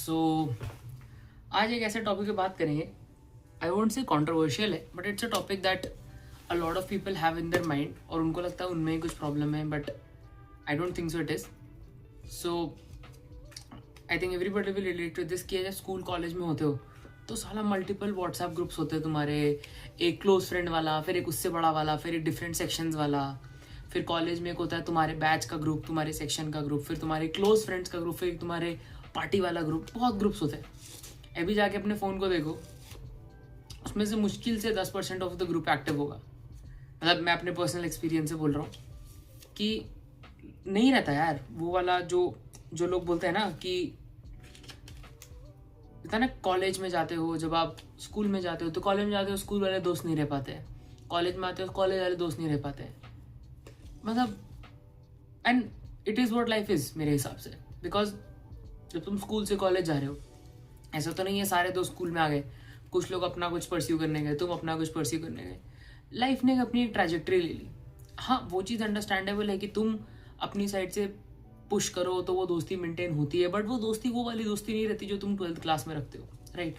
सो आज एक ऐसे टॉपिक पे बात करेंगे. आई वोंट से कंट्रोवर्शियल है, but it's a topic that a lot of people have in their mind और उनको लगता है उनमें ही कुछ प्रॉब्लम है, but I don't think so it is. So I think everybody will relate to this कि जब स्कूल कॉलेज में होते हो तो साला मल्टीपल व्हाट्सएप ग्रुप्स होते हैं तुम्हारे. एक क्लोज फ्रेंड वाला, फिर एक उससे बड़ा वाला, फिर एक डिफरेंट सेक्शंस वाला. फिर कॉलेज में एक होता है तुम्हारे बैच का ग्रुप, तुम्हारे सेक्शन का ग्रुप, फिर तुम्हारे क्लोज फ्रेंड्स का ग्रुप, फिर तुम्हारे पार्टी वाला ग्रुप. बहुत ग्रुप्स होते हैं. अभी जाके अपने फ़ोन को देखो, उसमें से मुश्किल से 10% ऑफ द ग्रुप एक्टिव होगा. मतलब मैं अपने पर्सनल एक्सपीरियंस से बोल रहा हूँ कि नहीं रहता यार वो वाला जो लोग बोलते हैं ना कि इतना ना. कॉलेज में जाते हो, जब आप स्कूल में जाते हो तो कॉलेज में जाते हो स्कूल वाले दोस्त नहीं रह पाते हैं. कॉलेज में आते हो कॉलेज वाले दोस्त नहीं रह पाते हैं. मतलब and it is what life is मेरे हिसाब से. बिकॉज जब तुम स्कूल से कॉलेज जा रहे हो, ऐसा तो नहीं है सारे दोस्त स्कूल में आ गए. कुछ लोग अपना कुछ परस्यू करने गए, तुम अपना कुछ परस्यू करने गए. लाइफ ने अपनी एक ट्रैजेक्टरी ले ली. हाँ, वो चीज़ अंडरस्टैंडेबल है कि तुम अपनी साइड से पुश करो तो वो दोस्ती मेंटेन होती है, बट वो दोस्ती वो वाली दोस्ती नहीं रहती जो तुम 12th क्लास में रखते हो. राइट?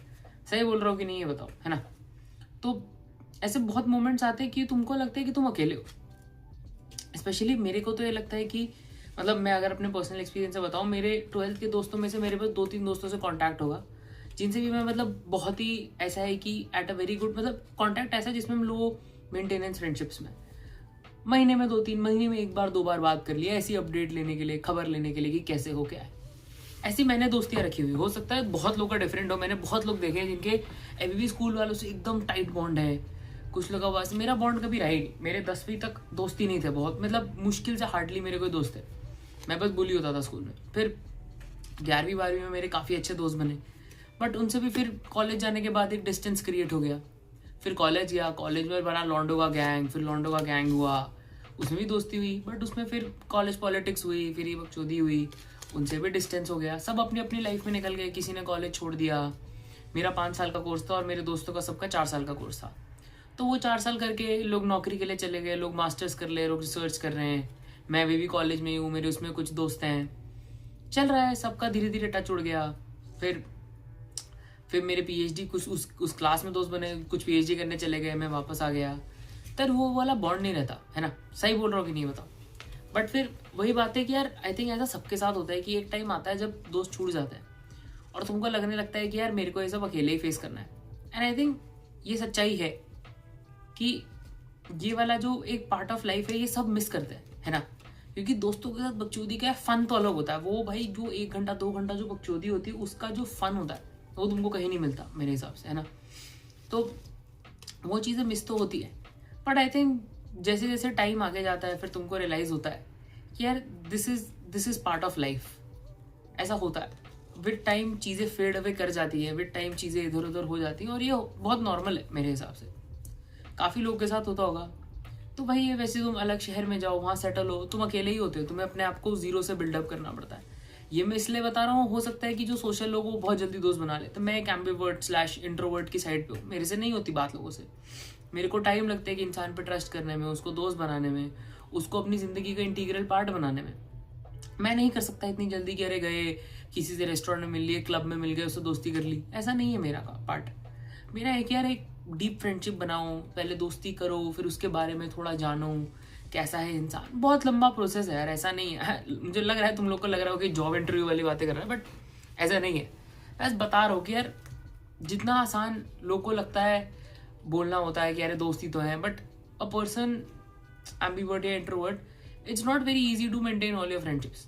सही बोल रहा हो कि नहीं, ये बताओ, है ना? तो ऐसे बहुत मोमेंट्स आते हैं कि तुमको लगता है कि तुम अकेले हो. स्पेशली मेरे को तो ये लगता है कि मतलब मैं अगर अपने पर्सनल एक्सपीरियंस से बताऊँ, मेरे 12th के दोस्तों में से मेरे पास 2-3 दोस्तों से कॉन्टैक्ट होगा जिनसे भी मैं मतलब बहुत ही ऐसा है कि एट अ वेरी गुड मतलब कॉन्टैक्ट ऐसा जिसमें हम लोग मेंटेनेंस फ्रेंडशिप्स में महीने में 2-3 महीने में एक बार 2 बार बात कर लिया, ऐसी अपडेट लेने के लिए, खबर लेने के लिए कि कैसे हो क्या है. ऐसी मैंने दोस्तियाँ रखी हुई. हो सकता है बहुत लोग का डिफरेंट हो. मैंने बहुत लोग देखे हैं जिनके अभी भी स्कूल वालों से एकदम टाइट बॉन्ड है. कुछ लोगों का बस मेरा बॉन्ड कभी रहा ही. मेरे 10वीं तक दोस्ती नहीं थे बहुत, मतलब मुश्किल से हार्डली मेरे कोई दोस्त थे. मैं बस बुली होता था स्कूल में. फिर 11वीं 12वीं में मेरे काफ़ी अच्छे दोस्त बने, बट उनसे भी फिर कॉलेज जाने के बाद एक डिस्टेंस क्रिएट हो गया. फिर कॉलेज गया, कॉलेज में बना लॉन्डो का गैंग, फिर लॉन्डो का गैंग हुआ, उसमें भी दोस्ती हुई. बट उसमें फिर कॉलेज पॉलिटिक्स हुई, फिर ये बकचोदी हुई, उनसे भी डिस्टेंस हो गया. सब अपनी अपनी लाइफ में निकल गए. किसी ने कॉलेज छोड़ दिया. मेरा 5 साल का कोर्स था और मेरे दोस्तों का सबका 4 साल का कोर्स था. तो वो 4 साल करके लोग नौकरी के लिए चले गए, लोग मास्टर्स कर ले, लोग रिसर्च कर रहे हैं. मैं अभी भी कॉलेज में ही हूँ, मेरे उसमें कुछ दोस्त हैं. चल रहा है सबका, धीरे धीरे टच उड़ गया. फिर मेरे पीएचडी कुछ उस क्लास में दोस्त बने, कुछ पीएचडी करने चले गए, मैं वापस आ गया. तर वो वाला बॉन्ड नहीं रहता, है ना? सही बोल रहा हूँ कि नहीं बताओ? बट फिर वही बात है कि यार आई थिंक ऐसा सबके साथ होता है कि एक टाइम आता है जब दोस्त छूट जाता है और तुमको लगने लगता है कि यार मेरे को ये सब अकेले ही फेस करना है. एंड आई थिंक ये सच्चाई है कि ये वाला जो एक पार्ट ऑफ लाइफ है ये सब मिस करते हैं, है ना? क्योंकि दोस्तों के साथ बकचोदी का फन तो अलग होता है. वो भाई जो 1 घंटा 2 घंटा जो बकचोदी होती है उसका जो फन होता है वो तुमको कहीं नहीं मिलता मेरे हिसाब से, है ना? तो वो चीज़ें मिस तो होती है. बट आई थिंक जैसे जैसे टाइम आगे जाता है फिर तुमको रियलाइज़ होता है कि यार this is part of life. ऐसा होता है. विद टाइम चीज़ें फेड अवे कर जाती है, विद टाइम चीज़ें इधर उधर हो जाती हैं और ये बहुत नॉर्मल है मेरे हिसाब से. काफ़ी लोग के साथ होता होगा. तो भाई ये वैसे तुम अलग शहर में जाओ, वहाँ सेटल हो, तुम अकेले ही होते हो, तुम्हें अपने आप को जीरो से बिल्डअप करना पड़ता है. ये मैं इसलिए बता रहा हूँ, हो सकता है कि जो सोशल लोग वो बहुत जल्दी दोस्त बना ले. तो मैं एक एम्बिवर्ट/इंट्रोवर्ट की साइड पे हूँ. मेरे से नहीं होती बात लोगों से. मेरे को टाइम लगता है कि इंसान पे ट्रस्ट करने में, उसको दोस्त बनाने में, उसको अपनी ज़िंदगी का इंटीग्रल पार्ट बनाने में. मैं नहीं कर सकता इतनी जल्दी कि अरे गए किसी से रेस्टोरेंट में मिल लिए, क्लब में मिल गए, उससे दोस्ती कर ली. ऐसा नहीं है मेरा पार्ट. मेरा एक यार एक डीप फ्रेंडशिप बनाओ, पहले दोस्ती करो, फिर उसके बारे में थोड़ा जानो कैसा है इंसान. बहुत लंबा प्रोसेस है यार, ऐसा नहीं है. मुझे लग रहा है तुम लोग को लग रहा हो कि जॉब इंटरव्यू वाली बातें कर रहा है, बट ऐसा नहीं है. बस बता रहा हूँ कि यार जितना आसान लोग को लगता है बोलना होता है कि यार दोस्ती तो है, बट अ पर्सन एम्बिवर्ट या introvert, it's not very easy to maintain all your friendships.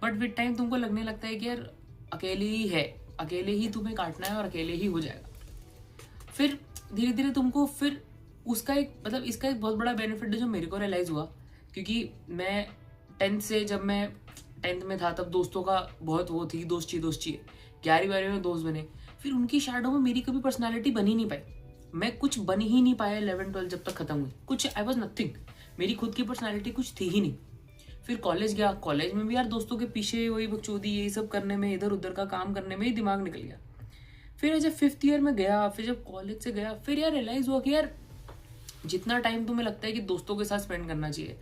But with time तुमको लगने लगता है कि यार अकेले ही है, अकेले ही तुम्हें काटना है और अकेले ही हो जाएगा. फिर धीरे धीरे तुमको फिर उसका एक मतलब इसका एक बहुत बड़ा बेनिफिट है जो मेरे को रियलाइज़ हुआ. क्योंकि मैं 10th से, जब मैं 10th में था तब दोस्तों का बहुत वो थी, दोस्त चाहिए. 11वीं 12वीं में दोस्त बने, फिर उनकी शैडो में मेरी कभी पर्सनालिटी बन ही नहीं पाई. मैं कुछ बन ही नहीं पाया 11-12 जब तक खत्म हुई. कुछ आई वॉज नथिंग. मेरी खुद की पर्सनैलिटी कुछ थी ही नहीं. फिर कॉलेज गया, कॉलेज में भी यार दोस्तों के पीछे वही बकचोदी यही सब करने में, इधर उधर का काम करने में ही दिमाग निकल गया. फिर जब 5th ईयर में गया, फिर जब कॉलेज से गया, फिर यार रियलाइज़ हुआ कि यार जितना टाइम तुम्हें लगता है कि दोस्तों के साथ स्पेंड करना चाहिए,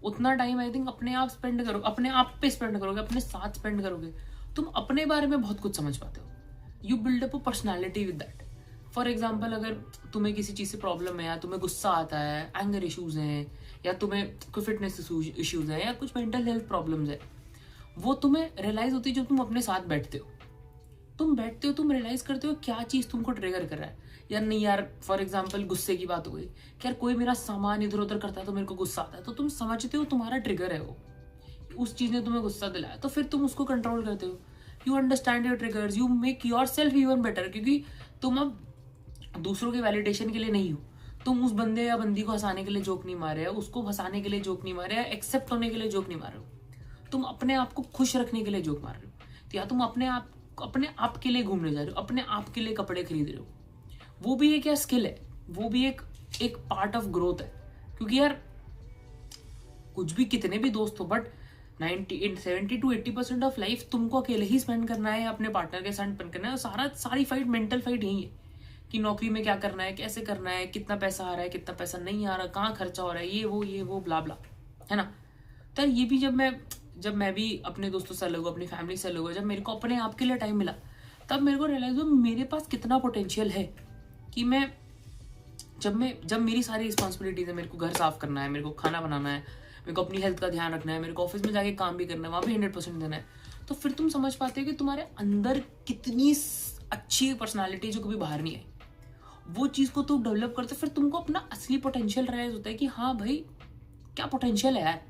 उतना टाइम आई थिंक अपने आप स्पेंड करो, अपने आप पे स्पेंड करोगे, अपने साथ स्पेंड करोगे तुम अपने बारे में बहुत कुछ समझ पाते हो. You build up a personality with that. For example, अगर तुम्हें किसी चीज़ से प्रॉब्लम है, या तुम्हें गुस्सा आता है, एंगर इश्यूज हैं, या तुम्हें कोई फिटनेस इश्यूज हैं, या कुछ मेंटल हेल्थ प्रॉब्लम्स है, वो तुम्हें रियलाइज होती है जब तुम अपने साथ बैठते हो. तुम रियलाइज करते हो क्या चीज़ तुमको ट्रिगर कर रहा है. यार नहीं यार, फॉर एग्जाम्पल गुस्से की बात हो गई कि यार कोई मेरा सामान इधर उधर करता है तो मेरे को गुस्सा आता है, तो तुम समझते हो तुम्हारा ट्रिगर है वो, उस चीज़ ने तुम्हें गुस्सा दिलाया, तो फिर तुम उसको कंट्रोल करते हो. You understand your triggers, you make your self even better, क्योंकि तुम अब दूसरों के वैलिडेशन के लिए नहीं हो. तुम उस बंदे या बंदी को हंसाने के लिए जोक नहीं मार रहे हो, उसको हंसाने के लिए जोक नहीं मार रहे हो, एक्सेप्ट होने के लिए जोक नहीं मार रहे हो. तुम अपने आप को खुश रखने के लिए जोक मार रहे हो. तो या तुम अपने आप के लिए घूमने जा रहे हो, अपने आप के लिए कपड़े खरीद रहे हो. वो भी एक यार स्किल है, वो भी एक पार्ट ऑफ ग्रोथ है. क्योंकि यार कुछ भी कितने भी दोस्त हो, बट 70 to 80% ऑफ लाइफ तुमको अकेले ही स्पेंड करना है, अपने पार्टनर के साथ स्पेंड करना है. और सारी फाइट, मेंटल फाइट यही है कि नौकरी में क्या करना है, कैसे करना है, कितना पैसा आ रहा है, कितना पैसा नहीं आ रहा, कहाँ खर्चा हो रहा है, ये वो ब्ला ब्ला, है ना. तो ये भी जब मैं भी अपने दोस्तों से अलग हुआ, अपनी फैमिली से अलग हुआ, जब मेरे को अपने आप के लिए टाइम मिला, तब मेरे को रियलाइज हुआ मेरे पास कितना पोटेंशियल है. कि मैं जब मेरी सारी रिस्पॉन्सिबिलिटीज है, मेरे को घर साफ करना है, मेरे को खाना बनाना है, मेरे को अपनी हेल्थ का ध्यान रखना है, मेरे को ऑफिस में जाके काम भी करना है, वहाँ भी 100% देना है, तो फिर तुम समझ पाते हो कि तुम्हारे अंदर कितनी अच्छी पर्सनालिटी जो कभी बाहर नहीं आई. वो चीज़ को तुम डेवलप करते, फिर तुमको अपना असली पोटेंशियल रियलाइज होता है कि हाँ भाई क्या पोटेंशियल है यार.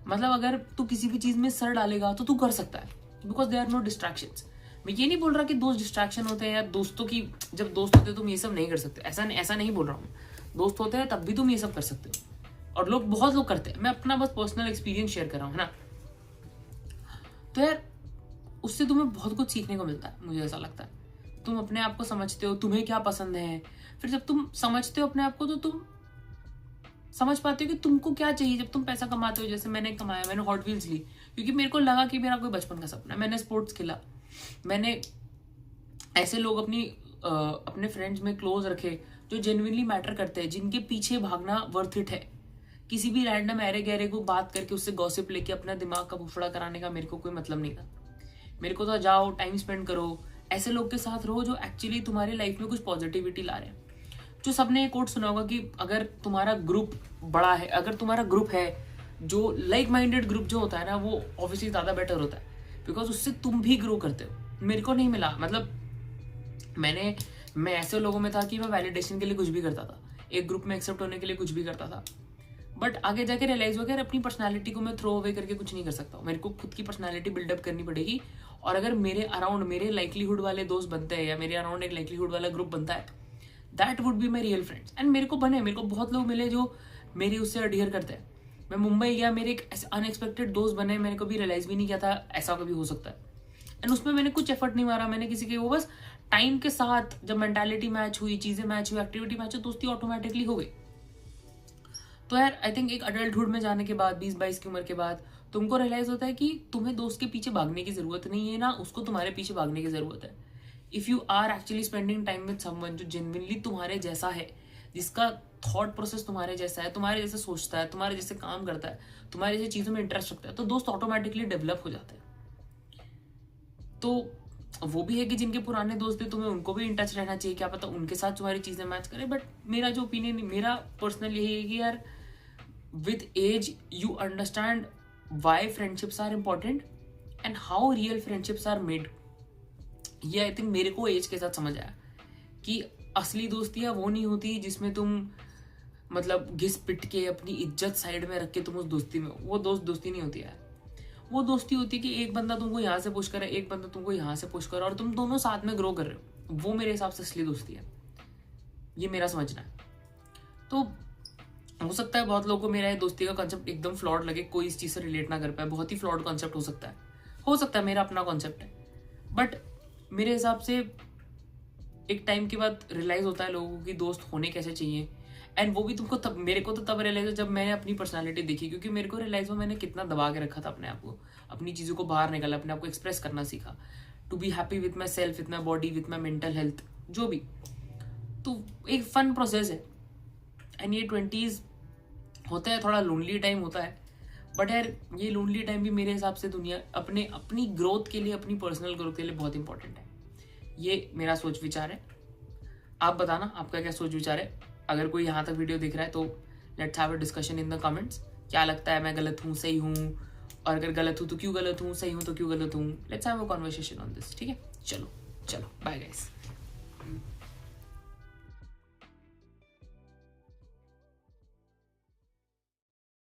मतलब अगर तू किसी भी चीज़ में सर डालेगा तो तू कर सकता है, because they are no distractions. मैं ये नहीं बोल रहा कि दोस्त डिस्ट्रैक्शन होते हैं, या दोस्तों की जब दोस्त होते हैं तुम ये सब नहीं कर सकते, ऐसा नहीं बोल रहा हूँ. दोस्त होते हैं तब भी तुम ये सब कर सकते हो, और बहुत लोग करते हैं. मैं अपना बस पर्सनल एक्सपीरियंस शेयर कर रहा हूँ, है ना. तो यार उससे तुम्हें बहुत कुछ सीखने को मिलता है, मुझे ऐसा लगता है. तुम अपने आप को समझते हो, तुम्हें क्या पसंद है. फिर जब तुम समझते हो अपने आप को, तो तुम समझ पाते हो कि तुमको क्या चाहिए. जब तुम पैसा कमाते हो, जैसे मैंने कमाया, मैंने हॉट व्हील्स ली क्योंकि मेरे को लगा कि मेरा कोई बचपन का सपना है. मैंने स्पोर्ट्स खेला, मैंने ऐसे लोग अपने फ्रेंड्स में क्लोज रखे जो जेन्युइनली मैटर करते हैं, जिनके पीछे भागना वर्थ इट है. किसी भी रैंडम ऐरे गहरे को बात करके उससे गॉसिप लेके अपना दिमाग का फुफड़ा कराने का मेरे को कोई मतलब नहीं था. मेरे को तो जाओ, टाइम स्पेंड करो, ऐसे लोग के साथ रहो जो एक्चुअली तुम्हारी लाइफ में कुछ पॉजिटिविटी ला रहे हैं. जो सबने एक कोट सुना होगा कि अगर तुम्हारा ग्रुप बड़ा है, अगर तुम्हारा ग्रुप है, जो लाइक माइंडेड ग्रुप जो होता है ना, वो ऑब्वियसली ज़्यादा बेटर होता है, बिकॉज उससे तुम भी ग्रो करते हो. मेरे को नहीं मिला, मतलब मैं ऐसे लोगों में था कि मैं वैलिडेशन के लिए कुछ भी करता था, एक ग्रुप में एक्सेप्ट होने के लिए कुछ भी करता था. बट आगे जाके रियलाइज हो गया अपनी पर्सनालिटी को मैं थ्रो अवे करके कुछ नहीं कर सकता हूँ. मेरे को खुद की पर्सनालिटी बिल्डअप करनी पड़ेगी. और अगर मेरे अराउंड मेरे लाइकलीहुड वाले दोस्त बनते हैं, या मेरे अराउंड एक लाइकलीहुड वाला ग्रुप बनता है, that would be my real friends. And मेरे को बहुत लोग मिले जो मेरी उससे अडियर करते हैं. मैं मुंबई गया, मेरे एक ऐसे अनएक्सपेक्टेड दोस्त बने, मैंने कभी रियलाइज भी नहीं किया था ऐसा कभी हो सकता है. एंड उसमें मैंने कुछ एफर्ट नहीं मारा, मैंने किसी के, वो बस टाइम के साथ जब मेंटालिटी मैच हुई, चीजें मैच हुई, एक्टिविटी मैच हुई, दोस्ती ऑटोमेटिकली हो गई. तो यार आई थिंक एक अडल्टहुड में जाने के बाद, 20-22 की उम्र के बाद, तुमको रियलाइज होता है कि तुम्हें दोस्त के पीछे भागने की जरूरत नहीं है, ना उसको तुम्हारे पीछे भागने की जरूरत है. If you are actually spending time with someone जो जेन्युइनली तुम्हारे जैसा है, जिसका थॉट प्रोसेस तुम्हारे जैसा है, तुम्हारे जैसे सोचता है, तुम्हारे जैसे काम करता है, तुम्हारे जैसे चीजों में इंटरेस्ट रखता है, तो दोस्त ऑटोमेटिकली डेवलप हो जाते हैं. तो वो भी है कि जिनके पुराने दोस्त थे, तुम्हें उनको भी इन टच रहना चाहिए, क्या पता उनके साथ तुम्हारी चीजें मैच करें. बट मेरा जो ओपिनियन, मेरा पर्सनल यही है कि यार with age you understand why friendships are important and how real friendships are made. ये आई थिंक मेरे को एज के साथ समझ आया कि असली दोस्तियां वो नहीं होती जिसमें तुम मतलब घिस पिट के अपनी इज्जत साइड में रख के तुम उस दोस्ती में, वो दोस्ती नहीं होती है. वो दोस्ती होती है कि एक बंदा तुमको यहाँ से पुश करे, एक बंदा तुमको यहाँ से पुश करे, और तुम दोनों साथ में ग्रो कर रहे हो. वो मेरे हिसाब से असली दोस्ती है, ये मेरा समझना है. तो हो सकता है बहुत लोगों को मेरा ये दोस्ती का कॉन्सेप्ट एकदम फ्लॉड लगे, कोई इस चीज से रिलेट ना कर पाए, बहुत ही फ्लॉड कॉन्सेप्ट हो सकता है मेरा अपना कॉन्सेप्ट है. बट मेरे हिसाब से एक टाइम के बाद रियलाइज होता है लोगों की दोस्त होने कैसे चाहिए. एंड वो भी तुमको तब, मेरे को तो तब रियलाइज हो जब मैंने अपनी पर्सनालिटी देखी, क्योंकि मेरे को रियलाइज हो मैंने कितना दबा के रखा था अपने आप को, अपनी चीज़ों को बाहर निकाला, अपने आप को एक्सप्रेस करना सीखा, to be happy with myself, with my body, with my mental health, जो भी. तो एक फन प्रोसेस है. एंड ये 20s होता है, थोड़ा लोनली टाइम होता है, बट यार ये लोनली टाइम भी मेरे हिसाब से दुनिया अपनी ग्रोथ के लिए, अपनी पर्सनल ग्रोथ के लिए बहुत इंपॉर्टेंट है। ये मेरा सोच विचार है। आप बताना आपका क्या सोच विचार है। अगर कोई यहाँ तक वीडियो दिख रहा है तो let's have a discussion in the comments. क्या लगता है, मैं गलत हूँ, सही हूँ, और अगर गलत हूँ तो क्यों गलत हूँ, सही हूँ तो क्यों गलत हूँ। Let's have a conversation on this. ठीक है, चलो बाय गाइस।